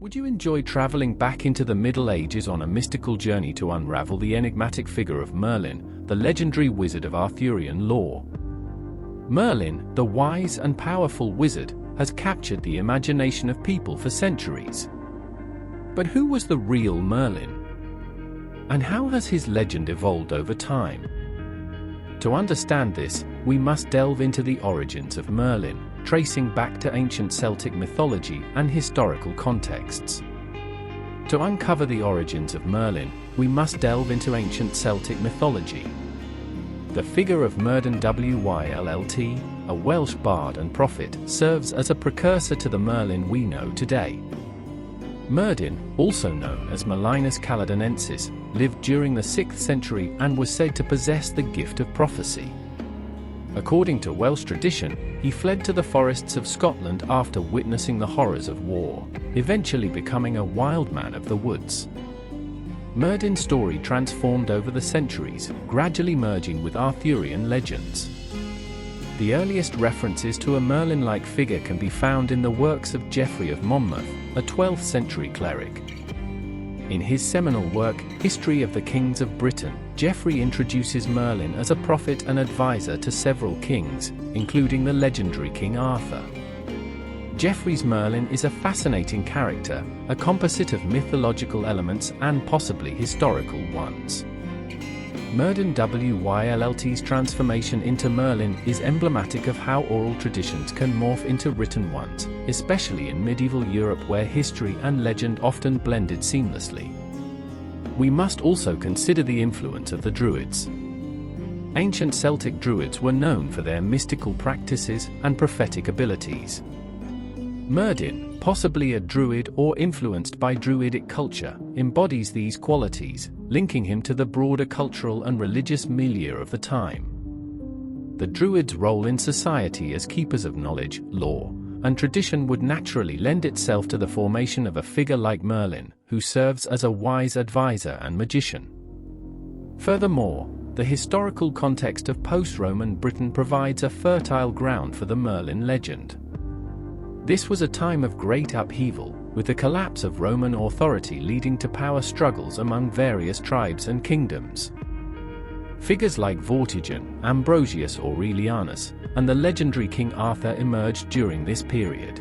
Would you enjoy traveling back into the Middle Ages on a mystical journey to unravel the enigmatic figure of Merlin, the legendary wizard of Arthurian lore? Merlin, the wise and powerful wizard, has captured the imagination of people for centuries. But who was the real Merlin? And how has his legend evolved over time? To understand this, we must delve into the origins of Merlin, tracing back to ancient Celtic mythology and historical contexts. To uncover the origins of Merlin, we must delve into ancient Celtic mythology. The figure of Merlin Wylt, a Welsh bard and prophet, serves as a precursor to the Merlin we know today. Merlin, also known as Merlinus Caledonensis, lived during the 6th century and was said to possess the gift of prophecy. According to Welsh tradition, he fled to the forests of Scotland after witnessing the horrors of war, eventually becoming a wild man of the woods. Merlin's story transformed over the centuries, gradually merging with Arthurian legends. The earliest references to a Merlin-like figure can be found in the works of Geoffrey of Monmouth, a 12th century cleric. In his seminal work, History of the Kings of Britain, Geoffrey introduces Merlin as a prophet and advisor to several kings, including the legendary King Arthur. Geoffrey's Merlin is a fascinating character, a composite of mythological elements and possibly historical ones. Merlin Wylt's transformation into Merlin is emblematic of how oral traditions can morph into written ones, especially in medieval Europe where history and legend often blended seamlessly. We must also consider the influence of the Druids. Ancient Celtic Druids were known for their mystical practices and prophetic abilities. Merlin, possibly a Druid or influenced by Druidic culture, embodies these qualities, linking him to the broader cultural and religious milieu of the time. The Druids' role in society as keepers of knowledge, law, and tradition would naturally lend itself to the formation of a figure like Merlin, who serves as a wise advisor and magician. Furthermore, the historical context of post-Roman Britain provides a fertile ground for the Merlin legend. This was a time of great upheaval, with the collapse of Roman authority leading to power struggles among various tribes and kingdoms. Figures like Vortigern, Ambrosius Aurelianus, and the legendary King Arthur emerged during this period.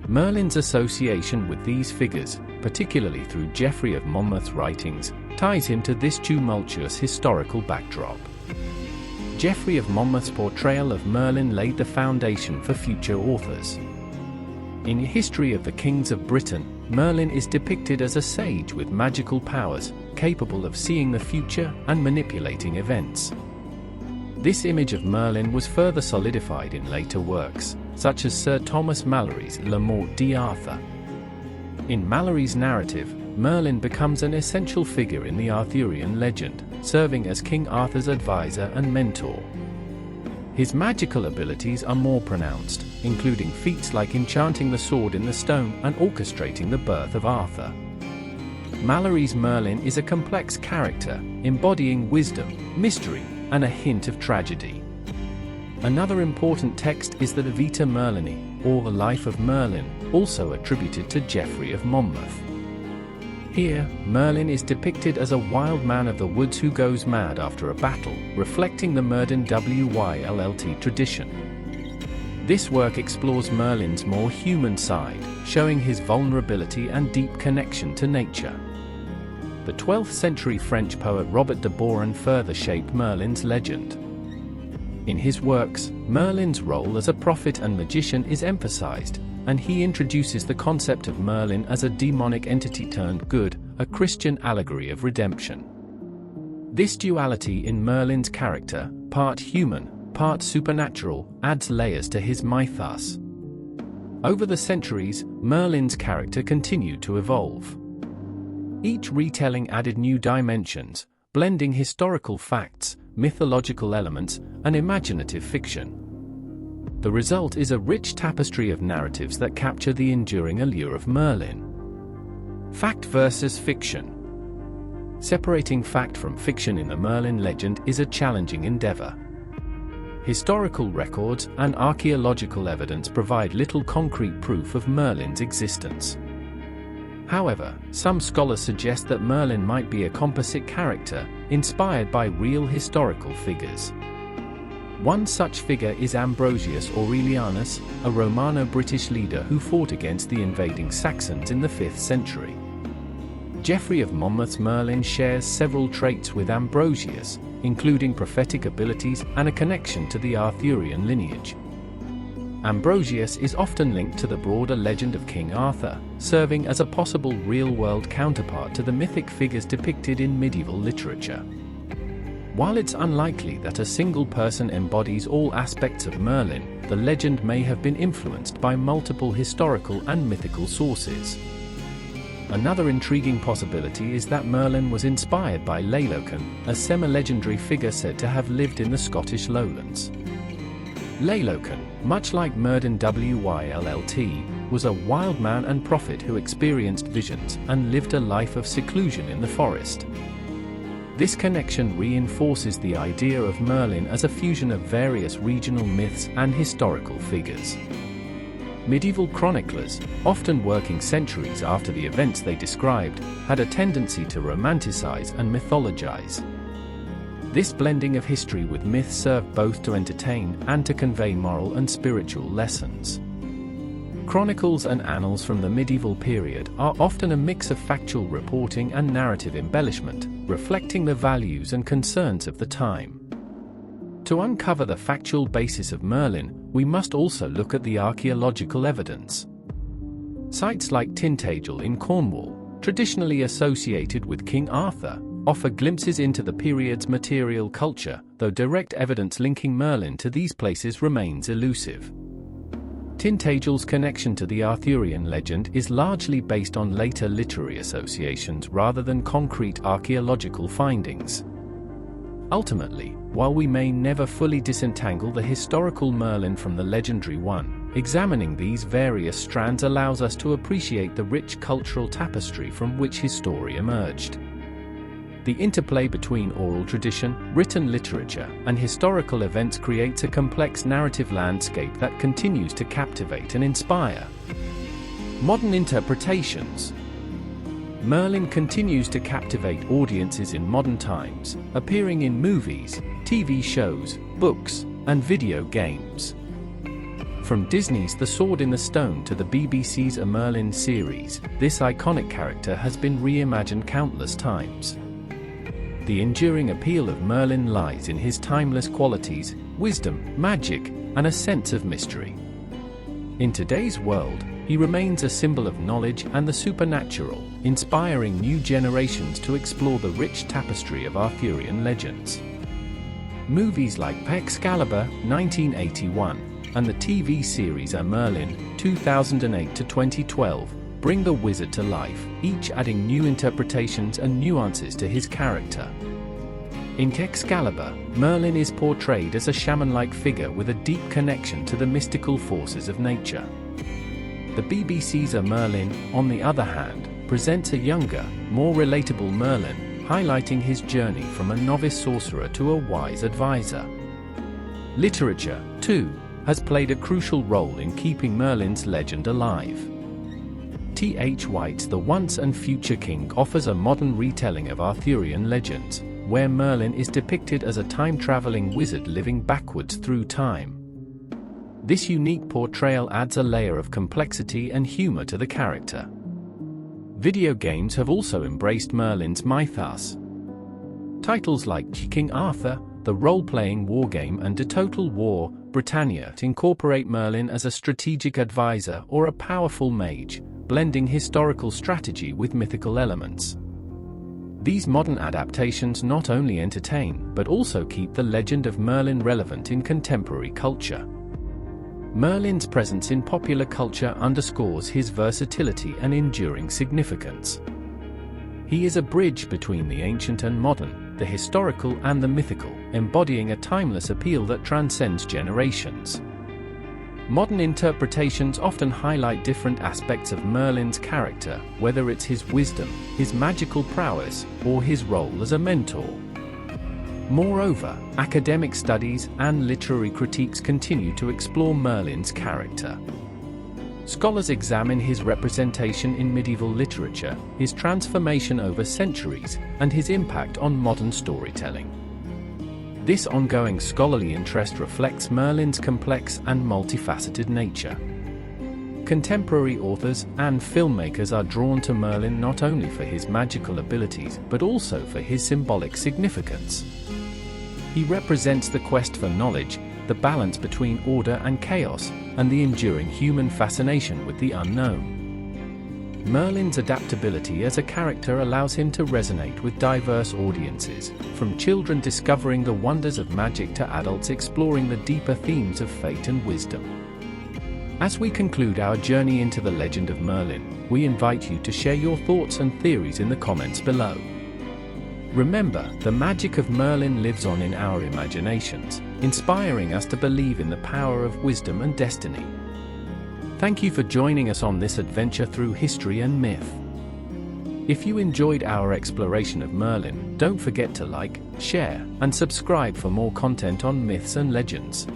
Merlin's association with these figures, particularly through Geoffrey of Monmouth's writings, ties him to this tumultuous historical backdrop. Geoffrey of Monmouth's portrayal of Merlin laid the foundation for future authors. In History of the Kings of Britain, Merlin is depicted as a sage with magical powers, capable of seeing the future and manipulating events. This image of Merlin was further solidified in later works, such as Sir Thomas Malory's La Morte d'Arthur. In Malory's narrative, Merlin becomes an essential figure in the Arthurian legend, serving as King Arthur's advisor and mentor. His magical abilities are more pronounced, including feats like enchanting the sword in the stone and orchestrating the birth of Arthur. Malory's Merlin is a complex character, embodying wisdom, mystery, and a hint of tragedy. Another important text is the Vita Merlini, or the Life of Merlin, also attributed to Geoffrey of Monmouth. Here, Merlin is depicted as a wild man of the woods who goes mad after a battle, reflecting the Merlin Wylt tradition. This work explores Merlin's more human side, showing his vulnerability and deep connection to nature. The 12th century French poet Robert de Boron further shaped Merlin's legend. In his works, Merlin's role as a prophet and magician is emphasized, and he introduces the concept of Merlin as a demonic entity turned good, a Christian allegory of redemption. This duality in Merlin's character, part human, part supernatural, adds layers to his mythos. Over the centuries, Merlin's character continued to evolve. Each retelling added new dimensions, blending historical facts, mythological elements, and imaginative fiction. The result is a rich tapestry of narratives that capture the enduring allure of Merlin. Fact versus fiction. Separating fact from fiction in the Merlin legend is a challenging endeavor. Historical records and archaeological evidence provide little concrete proof of Merlin's existence. However, some scholars suggest that Merlin might be a composite character, inspired by real historical figures. One such figure is Ambrosius Aurelianus, a Romano-British leader who fought against the invading Saxons in the 5th century. Geoffrey of Monmouth's Merlin shares several traits with Ambrosius, including prophetic abilities and a connection to the Arthurian lineage. Ambrosius is often linked to the broader legend of King Arthur, serving as a possible real-world counterpart to the mythic figures depicted in medieval literature. While it's unlikely that a single person embodies all aspects of Merlin, the legend may have been influenced by multiple historical and mythical sources. Another intriguing possibility is that Merlin was inspired by Lailoken, a semi-legendary figure said to have lived in the Scottish lowlands. Lailoken, much like Merlin Wylt, was a wild man and prophet who experienced visions and lived a life of seclusion in the forest. This connection reinforces the idea of Merlin as a fusion of various regional myths and historical figures. Medieval chroniclers, often working centuries after the events they described, had a tendency to romanticize and mythologize. This blending of history with myth served both to entertain and to convey moral and spiritual lessons. Chronicles and annals from the medieval period are often a mix of factual reporting and narrative embellishment, reflecting the values and concerns of the time. To uncover the factual basis of Merlin, we must also look at the archaeological evidence. Sites like Tintagel in Cornwall, traditionally associated with King Arthur, offer glimpses into the period's material culture, though direct evidence linking Merlin to these places remains elusive. Tintagel's connection to the Arthurian legend is largely based on later literary associations rather than concrete archaeological findings. Ultimately, while we may never fully disentangle the historical Merlin from the legendary one, examining these various strands allows us to appreciate the rich cultural tapestry from which his story emerged. The interplay between oral tradition, written literature, and historical events creates a complex narrative landscape that continues to captivate and inspire. Modern interpretations. Merlin continues to captivate audiences in modern times, appearing in movies, TV shows, books, and video games. From Disney's The Sword in the Stone to the BBC's A Merlin series, this iconic character has been reimagined countless times. The enduring appeal of Merlin lies in his timeless qualities, wisdom, magic, and a sense of mystery. In today's world, he remains a symbol of knowledge and the supernatural, inspiring new generations to explore the rich tapestry of Arthurian legends. Movies like Excalibur, 1981, and the TV series A Merlin, 2008 to 2012, bring the wizard to life, each adding new interpretations and nuances to his character. In Excalibur, Merlin is portrayed as a shaman-like figure with a deep connection to the mystical forces of nature. The BBC's A Merlin, on the other hand, presents a younger, more relatable Merlin, highlighting his journey from a novice sorcerer to a wise advisor. Literature, too, has played a crucial role in keeping Merlin's legend alive. T.H. White's The Once and Future King offers a modern retelling of Arthurian legends, where Merlin is depicted as a time-traveling wizard living backwards through time. This unique portrayal adds a layer of complexity and humor to the character. Video games have also embraced Merlin's mythos. Titles like King Arthur, the role-playing wargame, and The Total War, Britannia incorporate Merlin as a strategic advisor or a powerful mage, blending historical strategy with mythical elements. These modern adaptations not only entertain, but also keep the legend of Merlin relevant in contemporary culture. Merlin's presence in popular culture underscores his versatility and enduring significance. He is a bridge between the ancient and modern, the historical and the mythical, embodying a timeless appeal that transcends generations. Modern interpretations often highlight different aspects of Merlin's character, whether it's his wisdom, his magical prowess, or his role as a mentor. Moreover, academic studies and literary critiques continue to explore Merlin's character. Scholars examine his representation in medieval literature, his transformation over centuries, and his impact on modern storytelling. This ongoing scholarly interest reflects Merlin's complex and multifaceted nature. Contemporary authors and filmmakers are drawn to Merlin not only for his magical abilities but also for his symbolic significance. He represents the quest for knowledge, the balance between order and chaos, and the enduring human fascination with the unknown. Merlin's adaptability as a character allows him to resonate with diverse audiences, from children discovering the wonders of magic to adults exploring the deeper themes of fate and wisdom. As we conclude our journey into the legend of Merlin, we invite you to share your thoughts and theories in the comments below. Remember, the magic of Merlin lives on in our imaginations, inspiring us to believe in the power of wisdom and destiny. Thank you for joining us on this adventure through history and myth. If you enjoyed our exploration of Merlin, don't forget to like, share, and subscribe for more content on myths and legends.